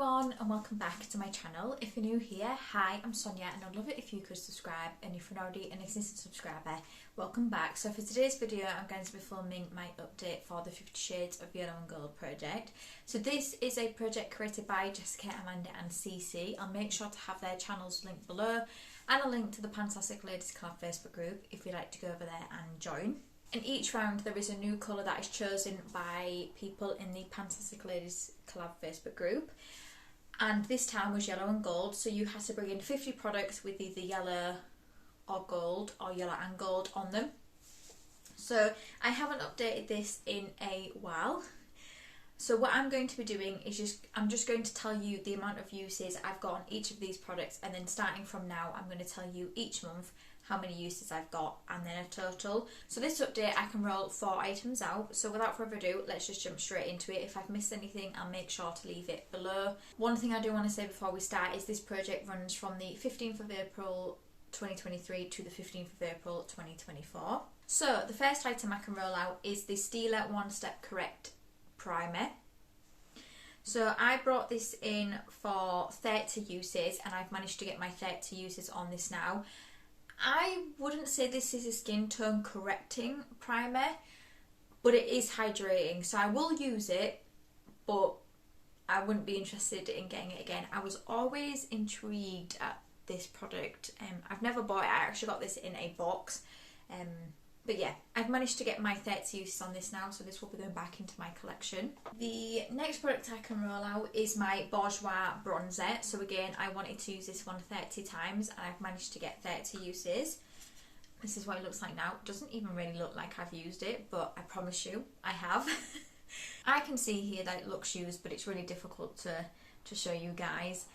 everyone and welcome back to my channel. If you're new here, hi, I'm Sonia and I'd love it if you could subscribe, and if you're already an existing subscriber, welcome back. So for today's video I'm going to be filming my update for the 50 Shades of Yellow and Gold project. So this is a project created by Jessica, Amanda and Cece. I'll make sure to have their channels linked below and a link to the Fantastic Ladies Collab Facebook group if you'd like to go over there and join. In each round there is a new colour that is chosen by people in the Fantastic Ladies Collab Facebook group, and this time was yellow and gold, so you had to bring in 50 products with either yellow or gold or yellow and gold on them. So I haven't updated this in a while, so what I'm going to be doing is I'm just going to tell you the amount of uses I've got on each of these products, and then starting from now I'm going to tell you each month how many uses I've got and then a total. So this update I can roll 4 items out, so without further ado let's just jump straight into it. If I've missed anything I'll make sure to leave it below. One thing I do want to say before we start is this project runs from the 15th of April 2023 to the 15th of April 2024. So the first item I can roll out is the Stila One Step Correct primer. So I brought this in for 30 uses and I've managed to get my 30 uses on this now. I wouldn't say this is a skin tone correcting primer, but it is hydrating, so I will use it, but I wouldn't be interested in getting it again. I was always intrigued at this product. I've never bought it. I actually got this in a box, but yeah, I've managed to get my 30 uses on this now, so this will be going back into my collection. The next product I can roll out is my Bourjois bronzer. So again, I wanted to use this one 30 times and I've managed to get 30 uses. This is what it looks like now. It doesn't even really look like I've used it, but I promise you I have. I can see here that it looks used, but it's really difficult to show you guys.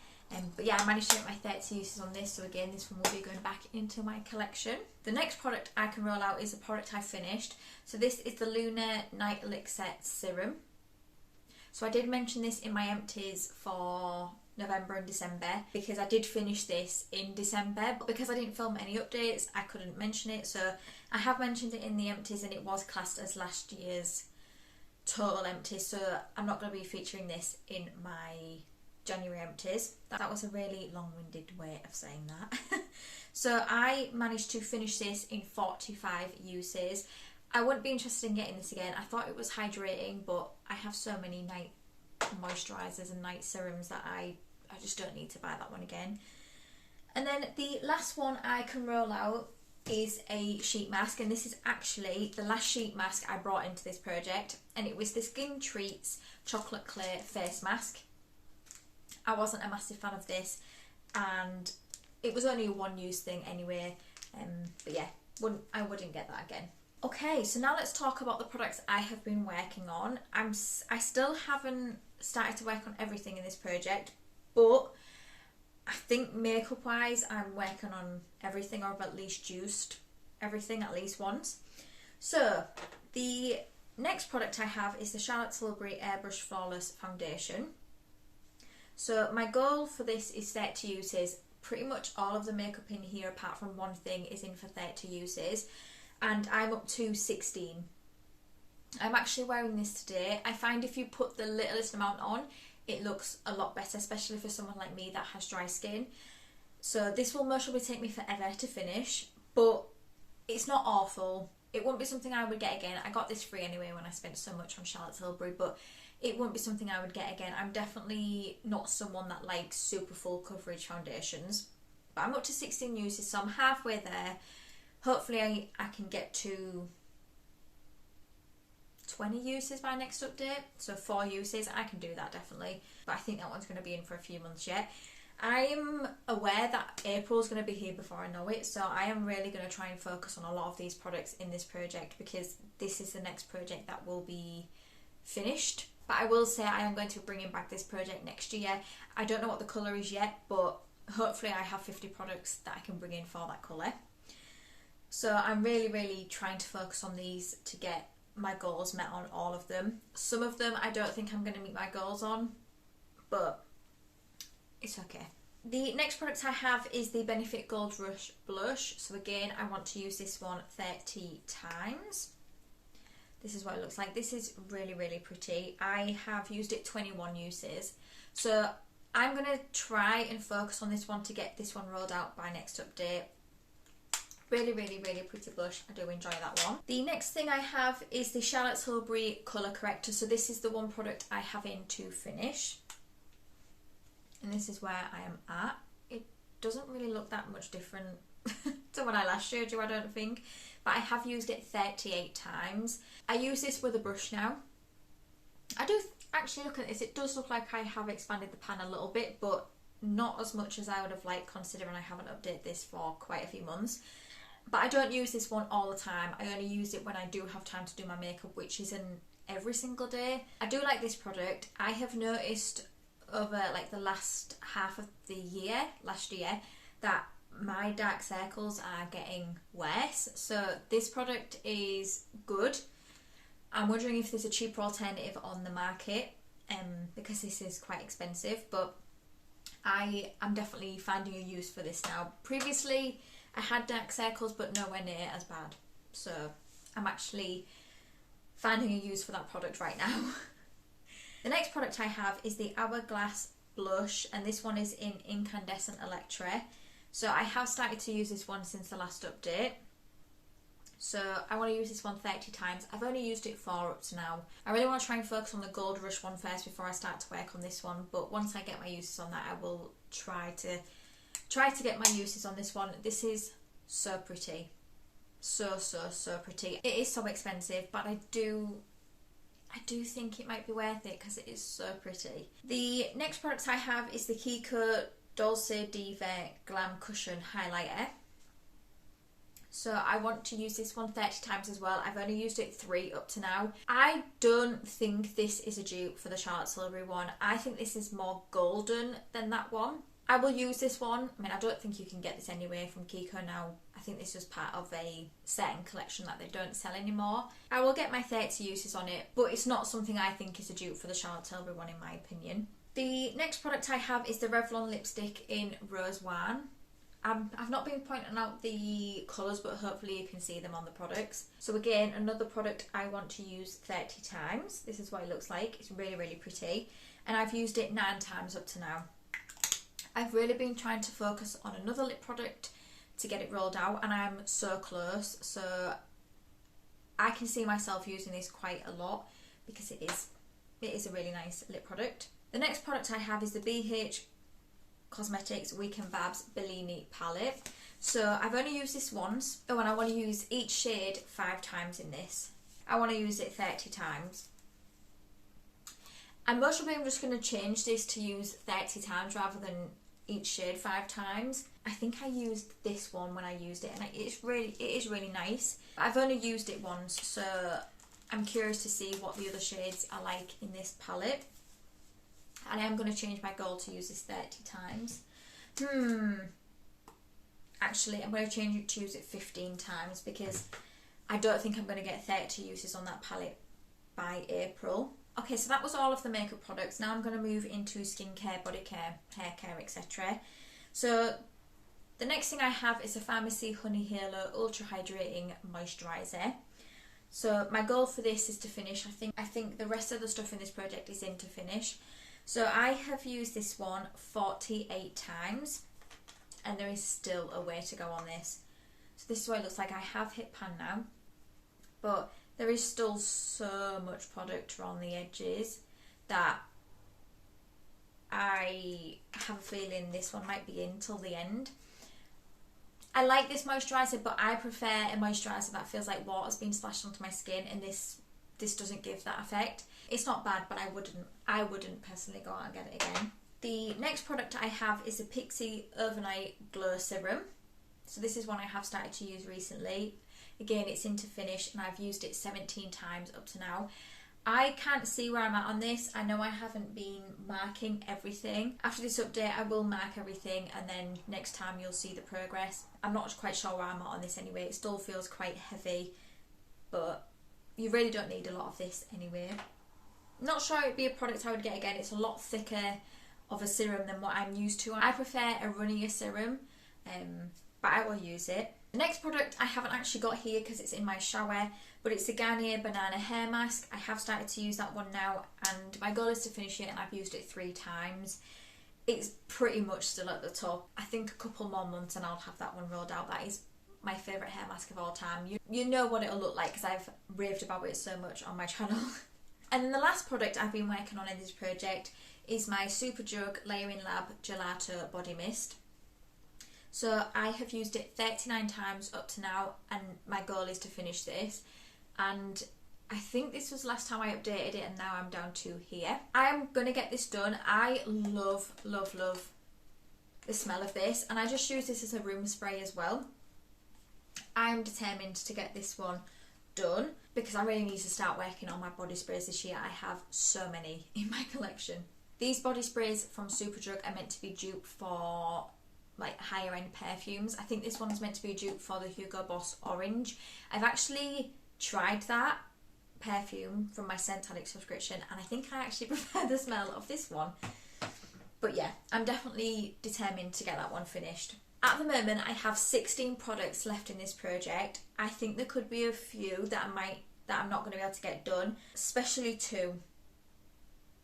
But yeah, I managed to get my 30 uses on this, so again this one will be going back into my collection. The next product I can roll out is a product I finished. So this is the Lunar Night Elixir Serum. So I did mention this in my empties for November and December because I did finish this in December, but because I didn't film any updates I couldn't mention it. So I have mentioned it in the empties and it was classed as last year's total empties, so I'm not going to be featuring this in my January empties. That was a really long-winded way of saying that. So I managed to finish this in 45 uses. I wouldn't be interested in getting this again. I thought it was hydrating, but I have so many night moisturisers and night serums that I just don't need to buy that one again. And then the last one I can roll out is a sheet mask, and this is actually the last sheet mask I brought into this project, and it was the Skin Treats Chocolate Clay Face Mask. I wasn't a massive fan of this and it was only a one-use thing anyway, but yeah, I wouldn't get that again. Okay, so now let's talk about the products I have been working on. I still haven't started to work on everything in this project, but I think makeup wise I'm working on everything, or I've at least used everything at least once. So the next product I have is the Charlotte Tilbury Airbrush Flawless Foundation. So my goal for this is 30 uses. Pretty much all of the makeup in here apart from one thing is in for 30 uses, and I'm up to 16. I'm actually wearing this today. I find if you put the littlest amount on it looks a lot better, especially for someone like me that has dry skin. So this will most probably take me forever to finish, but it's not awful. It won't be something I would get again. I got this free anyway when I spent so much on Charlotte Tilbury, but it won't be something I would get again. I'm definitely not someone that likes super full coverage foundations. But I'm up to 16 uses, so I'm halfway there. Hopefully I can get to 20 uses by next update. So 4 uses, I can do that definitely. But I think that one's going to be in for a few months yet. I'm aware that April's going to be here before I know it, so I am really going to try and focus on a lot of these products in this project because this is the next project that will be finished. But I will say I am going to be bringing back this project next year. I don't know what the colour is yet, but hopefully I have 50 products that I can bring in for that colour. So I'm really trying to focus on these to get my goals met on all of them. Some of them I don't think I'm going to meet my goals on, but it's okay. The next product I have is the Benefit Gold Rush Blush. So again, I want to use this one 30 times. This is what it looks like. This is really pretty. I have used it 21 uses. So I'm going to try and focus on this one to get this one rolled out by next update. Really, really, really pretty blush. I do enjoy that one. The next thing I have is the Charlotte Tilbury Colour Corrector. So this is the one product I have in to finish. And this is where I am at. It doesn't really look that much different to when I last showed you, I don't think. But I have used it 38 times. I use this with a brush now. I do actually look at this. It does look like I have expanded the pan a little bit, but not as much as I would have liked, considering I haven't updated this for quite a few months. But I don't use this one all the time. I only use it when I do have time to do my makeup, which isn't every single day. I do like this product. I have noticed over like the last half of the year, last year, that my dark circles are getting worse. So this product is good. I'm wondering if there's a cheaper alternative on the market, because this is quite expensive, but I am definitely finding a use for this now. Previously I had dark circles, but nowhere near as bad. So I'm actually finding a use for that product right now. The next product I have is the Hourglass Blush, and this one is in Incandescent Electra. So I have started to use this one since the last update. So I want to use this one 30 times. I've only used it 4 up to now. I really want to try and focus on the Gold Rush one first before I start to work on this one. But once I get my uses on that, I will try to get my uses on this one. This is so pretty. So pretty. It is so expensive, but I do think it might be worth it because it is so pretty. The next product I have is the Kiko Dolce Diva Glam Cushion Highlighter. So I want to use this one 30 times as well. I've only used it 3 up to now. I don't think this is a dupe for the Charlotte Tilbury one. I think this is more golden than that one. I will use this one. I mean, I don't think you can get this anywhere from Kiko now. I think this was part of a certain collection that they don't sell anymore. I will get my 30 uses on it, but it's not something I think is a dupe for the Charlotte Tilbury one in my opinion. The next product I have is the Revlon lipstick in Rose Wine. I've not been pointing out the colours, but hopefully you can see them on the products. So again, another product I want to use 30 times. This is what it looks like. It's really, really pretty. And I've used it 9 times up to now. I've really been trying to focus on another lip product to get it rolled out, and I'm so close. So I can see myself using this quite a lot because it is a really nice lip product. The next product I have is the BH Cosmetics Weekend Vibes Bellini palette. So I've only used this once. Oh, and I want to use each shade 5 times in this. I want to use it 30 times. And most probably I'm just going to change this to use 30 times rather than each shade 5 times. I think I used this one when I used it, and it is really nice. I've only used it once, so I'm curious to see what the other shades are like in this palette. And I am going to change my goal to use this 30 times. Actually, I'm going to change it to use it 15 times because I don't think I'm going to get 30 uses on that palette by April. Okay, so that was all of the makeup products. Now I'm going to move into skincare, body care, hair care, etc. So the next thing I have is a Pharmacy Honey Halo Ultra Hydrating Moisturiser. So my goal for this is to finish. I think the rest of the stuff in this project is in to finish. So I have used this one 48 times, and there is still a way to go on this. So this is what it looks like. I have hit pan now, but there is still so much product around the edges that I have a feeling this one might be in till the end. I like this moisturiser, but I prefer a moisturiser that feels like water's been splashed onto my skin, and this doesn't give that effect. It's not bad, but I wouldn't personally go out and get it again. The next product I have is the Pixi Overnight Glow Serum. So this is one I have started to use recently. Again, it's in to finish, and I've used it 17 times up to now. I can't see where I'm at on this. I know I haven't been marking everything. After this update, I will mark everything, and then next time you'll see the progress. I'm not quite sure where I'm at on this anyway. It still feels quite heavy, but you really don't need a lot of this anyway. Not sure it would be a product I would get again. It's a lot thicker of a serum than what I'm used to. I prefer a runnier serum, but I will use it. The next product I haven't actually got here because it's in my shower, but it's the Garnier Banana Hair Mask. I have started to use that one now, and my goal is to finish it, and I've used it 3 times. it's pretty much still at the top. I think a couple more months and I'll have that one rolled out. That is my favourite hair mask of all time. You know what it'll look like because I've raved about it so much on my channel. And then the last product I've been working on in this project is my Superdrug Layering Lab Gelato Body Mist. So I have used it 39 times up to now, and my goal is to finish this. And I think this was last time I updated it, and now I'm down to here. I am going to get this done. I love, love, love the smell of this, and I just use this as a room spray as well. I'm determined to get this one done because I really need to start working on my body sprays this year. I have so many in my collection. These body sprays from Superdrug are meant to be dupe for like higher end perfumes. I think this one's meant to be a dupe for the Hugo Boss Orange. I've actually tried that perfume from my Scent Addict subscription, and I think I actually prefer the smell of this one. But yeah, I'm definitely determined to get that one finished. At the moment, I have 16 products left in this project. I think there could be a few that I'm not going to be able to get done, especially 2.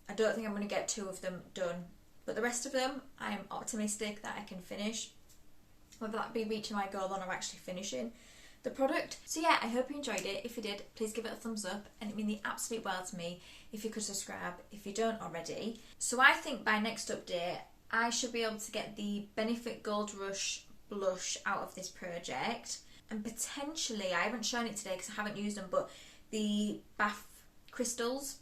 I don't think I'm going to get 2 of them done, but the rest of them, I am optimistic that I can finish, whether that be reaching my goal or actually finishing the product. So yeah, I hope you enjoyed it. If you did, please give it a thumbs up, and it means the absolute world to me if you could subscribe if you don't already. So I think by next update, I should be able to get the Benefit Gold Rush blush out of this project, and potentially, I haven't shown it today because I haven't used them, but the bath crystals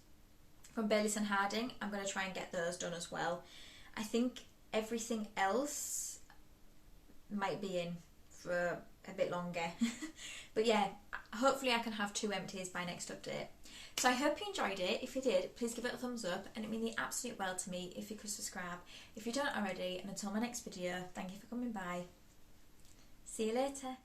from Baylis and Harding, I'm going to try and get those done as well. I think everything else might be in for a bit longer. But yeah, hopefully I can have 2 empties by next update. So I hope you enjoyed it. If you did, please give it a thumbs up, and it means the absolute world to me if you could subscribe if you don't already. And until my next video, thank you for coming by. See you later.